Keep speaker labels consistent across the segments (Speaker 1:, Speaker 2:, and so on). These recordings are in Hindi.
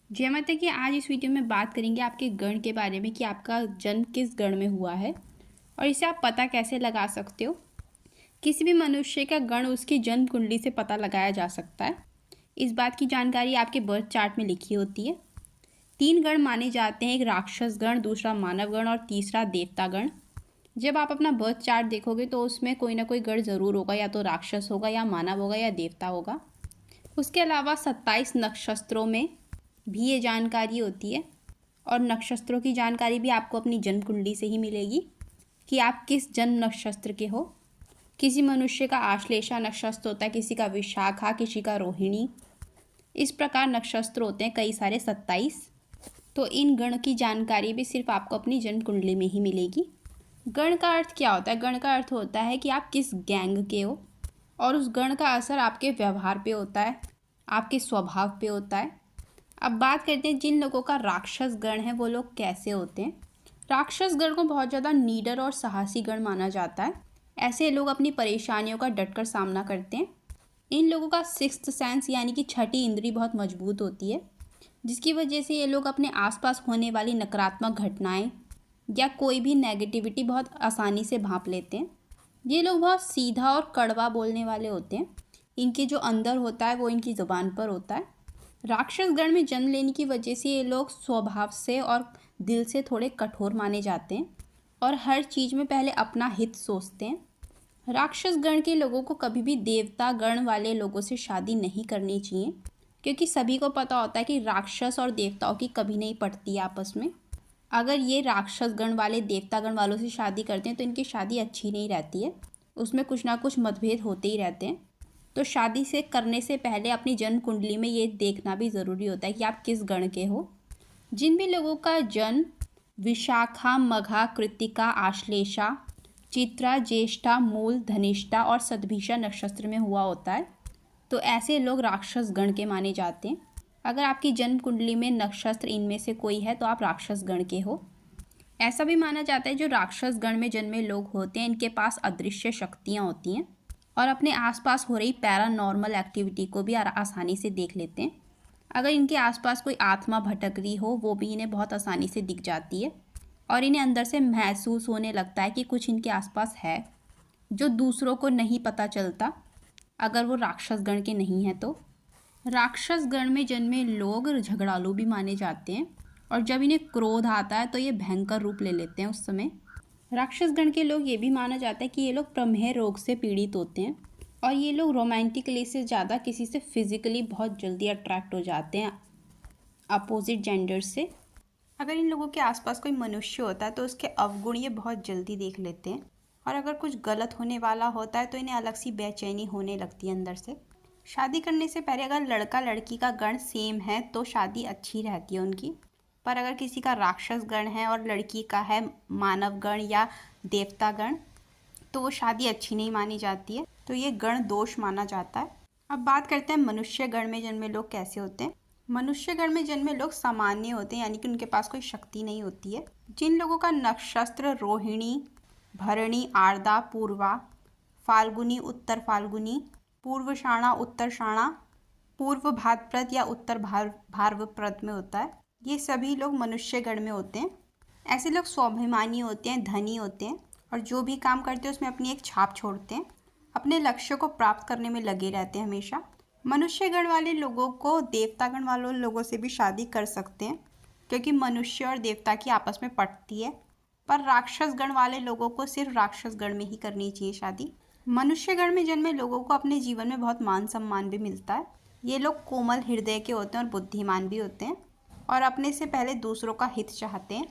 Speaker 1: जय माता की। आज इस वीडियो में बात करेंगे आपके गण के बारे में कि आपका जन्म किस गण में हुआ है और इसे आप पता कैसे लगा सकते हो। किसी भी मनुष्य का गण उसकी जन्म कुंडली से पता लगाया जा सकता है। इस बात की जानकारी आपके बर्थ चार्ट में लिखी होती है। 3 गण माने जाते हैं, एक राक्षस गण, दूसरा मानव गण और तीसरा देवता गण। जब आप अपना बर्थ चार्ट देखोगे तो उसमें कोई ना कोई गण ज़रूर होगा, या तो राक्षस होगा या मानव होगा या देवता होगा। उसके अलावा 27 नक्षत्रों में भी ये जानकारी होती है और नक्षत्रों की जानकारी भी आपको अपनी जन्म कुंडली से ही मिलेगी कि आप किस जन्म नक्षत्र के हो। किसी मनुष्य का आश्लेषा नक्षत्र होता है, किसी का विशाखा, किसी का रोहिणी। इस प्रकार नक्षत्र होते हैं कई सारे 27। तो इन गण की जानकारी भी सिर्फ आपको अपनी जन्म कुंडली में ही मिलेगी। गण का अर्थ क्या होता है? गण का अर्थ होता है कि आप किस गैंग के हो और उस गण का असर आपके व्यवहार पे होता है, आपके स्वभाव पे होता है। अब बात करते हैं जिन लोगों का राक्षस गण है वो लोग कैसे होते हैं। राक्षस गण को बहुत ज़्यादा नीडर और साहसी गण माना जाता है। ऐसे लोग अपनी परेशानियों का डटकर सामना करते हैं। इन लोगों का सिक्स्थ सेंस यानी कि छठी इंद्री बहुत मजबूत होती है, जिसकी वजह से ये लोग अपने आसपास होने वाली नकारात्मक घटनाएं या कोई भी नेगेटिविटी बहुत आसानी से भांप लेते हैं। ये लोग बहुत सीधा और कड़वा बोलने वाले होते हैं। इनके जो अंदर होता है वो इनकी ज़ुबान पर होता है। राक्षस गण में जन्म लेने की वजह से ये लोग स्वभाव से और दिल से थोड़े कठोर माने जाते हैं और हर चीज़ में पहले अपना हित सोचते हैं। राक्षस गण के लोगों को कभी भी देवता गण वाले लोगों से शादी नहीं करनी चाहिए, क्योंकि सभी को पता होता है कि राक्षस और देवताओं की कभी नहीं पटती आपस में। अगर ये राक्षस गण वाले देवता गण वालों से शादी करते हैं तो इनकी शादी अच्छी नहीं रहती है, उसमें कुछ ना कुछ मतभेद होते ही रहते हैं। तो शादी से करने से पहले अपनी जन्म कुंडली में ये देखना भी ज़रूरी होता है कि आप किस गण के हो। जिन भी लोगों का जन्म विशाखा, मघा, कृत्तिका, आश्लेषा, चित्रा, ज्येष्ठा, मूल, धनिष्ठा और सतभिषा नक्षत्र में हुआ होता है तो ऐसे लोग राक्षस गण के माने जाते हैं। अगर आपकी जन्म कुंडली में नक्षत्र इनमें से कोई है तो आप राक्षस गण के हो। ऐसा भी माना जाता है जो राक्षस गण में जन्मे लोग होते हैं इनके पास अदृश्य शक्तियाँ होती हैं और अपने आसपास हो रही पैरानॉर्मल एक्टिविटी को भी आसानी से देख लेते हैं। अगर इनके आसपास कोई आत्मा भटक रही हो वो भी इन्हें बहुत आसानी से दिख जाती है और इन्हें अंदर से महसूस होने लगता है कि कुछ इनके आसपास है जो दूसरों को नहीं पता चलता अगर वो राक्षस गण के नहीं हैं तो। राक्षस गण में जन्मे लोग झगड़ालू भी माने जाते हैं और जब इन्हें क्रोध आता है तो ये भयंकर रूप ले लेते हैं। उस समय राक्षस गण के लोग ये भी माना जाता है कि ये लोग प्रमेह रोग से पीड़ित होते हैं और ये लोग रोमांटिकली से ज़्यादा किसी से फिजिकली बहुत जल्दी अट्रैक्ट हो जाते हैं अपोजिट जेंडर से। अगर इन लोगों के आसपास कोई मनुष्य होता है तो उसके अवगुण ये बहुत जल्दी देख लेते हैं और अगर कुछ गलत होने वाला होता है तो इन्हें अलग सी बेचैनी होने लगती है अंदर से। शादी करने से पहले अगर लड़का लड़की का गण सेम है तो शादी अच्छी रहती है उनकी, पर अगर किसी का राक्षस गण है और लड़की का है मानव गण या देवता गण तो वो शादी अच्छी नहीं मानी जाती है, तो ये गण दोष माना जाता है। अब बात करते हैं मनुष्य गण में जन्मे लोग कैसे होते हैं। मनुष्य गण में जन्मे लोग सामान्य होते हैं, यानी कि उनके पास कोई शक्ति नहीं होती है। जिन लोगों का नक्षत्र रोहिणी, भरणी, आर्द्रा, पूर्वा, फाल्गुनी, उत्तर फाल्गुनी, पूर्वषाणा, उत्तरषाणा, पूर्व भाद्रपद या उत्तर भाद्रपद में होता है, ये सभी लोग मनुष्य गण में होते हैं। ऐसे लोग स्वाभिमानी होते हैं, धनी होते हैं और जो भी काम करते हैं उसमें अपनी एक छाप छोड़ते हैं। अपने लक्ष्य को प्राप्त करने में लगे रहते हैं हमेशा। मनुष्य गण वाले लोगों को देवता गण वाले लोगों से भी शादी कर सकते हैं क्योंकि मनुष्य और देवता की आपस में पटती है, पर राक्षस गण वाले लोगों को सिर्फ राक्षस गण में ही करनी चाहिए शादी। मनुष्य गण में जन्मे लोगों को अपने जीवन में बहुत मान सम्मान भी मिलता है। ये लोग कोमल हृदय के होते हैं और बुद्धिमान भी होते हैं और अपने से पहले दूसरों का हित चाहते हैं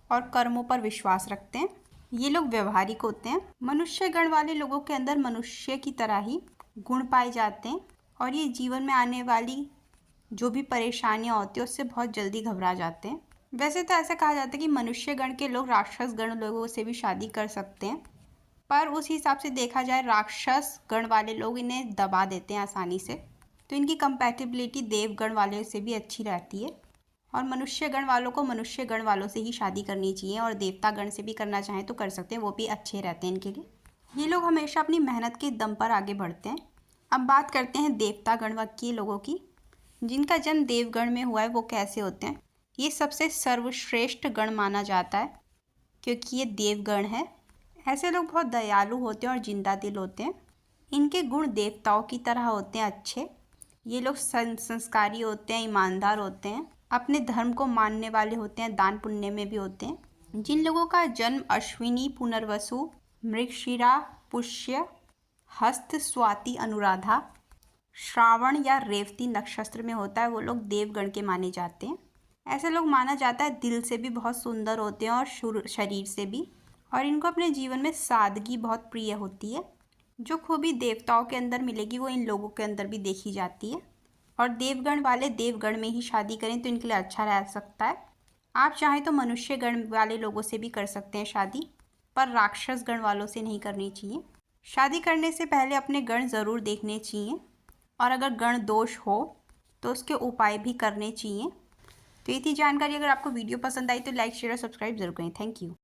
Speaker 1: और कर्मों पर विश्वास रखते हैं। ये लोग व्यवहारिक होते हैं। मनुष्य गण वाले लोगों के अंदर मनुष्य की तरह ही गुण पाए जाते हैं और ये जीवन में आने वाली जो भी परेशानियां होती हैं उससे बहुत जल्दी घबरा जाते हैं। वैसे तो ऐसा कहा जाता है कि मनुष्य गण के लोग राक्षस गण लोगों से भी शादी कर सकते हैं, पर उस हिसाब से देखा जाए राक्षस गण वाले लोग इन्हें दबा देते हैं आसानी से, तो इनकी कंपैटिबिलिटी देवगण वाले से भी अच्छी रहती है। और मनुष्य गण वालों को मनुष्य गण वालों से ही शादी करनी चाहिए और देवता गण से भी करना चाहें तो कर सकते हैं, वो भी अच्छे रहते हैं इनके लिए। ये लोग हमेशा अपनी मेहनत के दम पर आगे बढ़ते हैं। अब बात करते हैं देवता गण के लोगों की। जिनका जन्म देवगण में हुआ है वो कैसे होते हैं? ये सबसे सर्वश्रेष्ठ गण माना जाता है क्योंकि ये देवगण है। ऐसे लोग बहुत दयालु होते हैं और जिंदा दिल होते हैं। इनके गुण देवताओं की तरह होते हैं अच्छे। ये लोग संस्कारी होते हैं, ईमानदार होते हैं, अपने धर्म को मानने वाले होते हैं, दान पुण्य में भी होते हैं। जिन लोगों का जन्म अश्विनी, पुनर्वसु, मृगशिरा, पुष्य, हस्त, स्वाति, अनुराधा, श्रावण या रेवती नक्षत्र में होता है वो लोग देवगण के माने जाते हैं। ऐसे लोग माना जाता है दिल से भी बहुत सुंदर होते हैं और शरीर से भी, और इनको अपने जीवन में सादगी बहुत प्रिय होती है। जो खूबी देवताओं के अंदर मिलेगी वो इन लोगों के अंदर भी देखी जाती है। और देवगण वाले देवगण में ही शादी करें तो इनके लिए अच्छा रह सकता है। आप चाहें तो मनुष्य गण वाले लोगों से भी कर सकते हैं शादी, पर राक्षस गण वालों से नहीं करनी चाहिए। शादी करने से पहले अपने गण ज़रूर देखने चाहिए, और अगर गण दोष हो तो उसके उपाय भी करने चाहिए। तो ये थी जानकारी। अगर आपको वीडियो पसंद आई तो लाइक, शेयर और सब्सक्राइब जरूर करें। Thank you.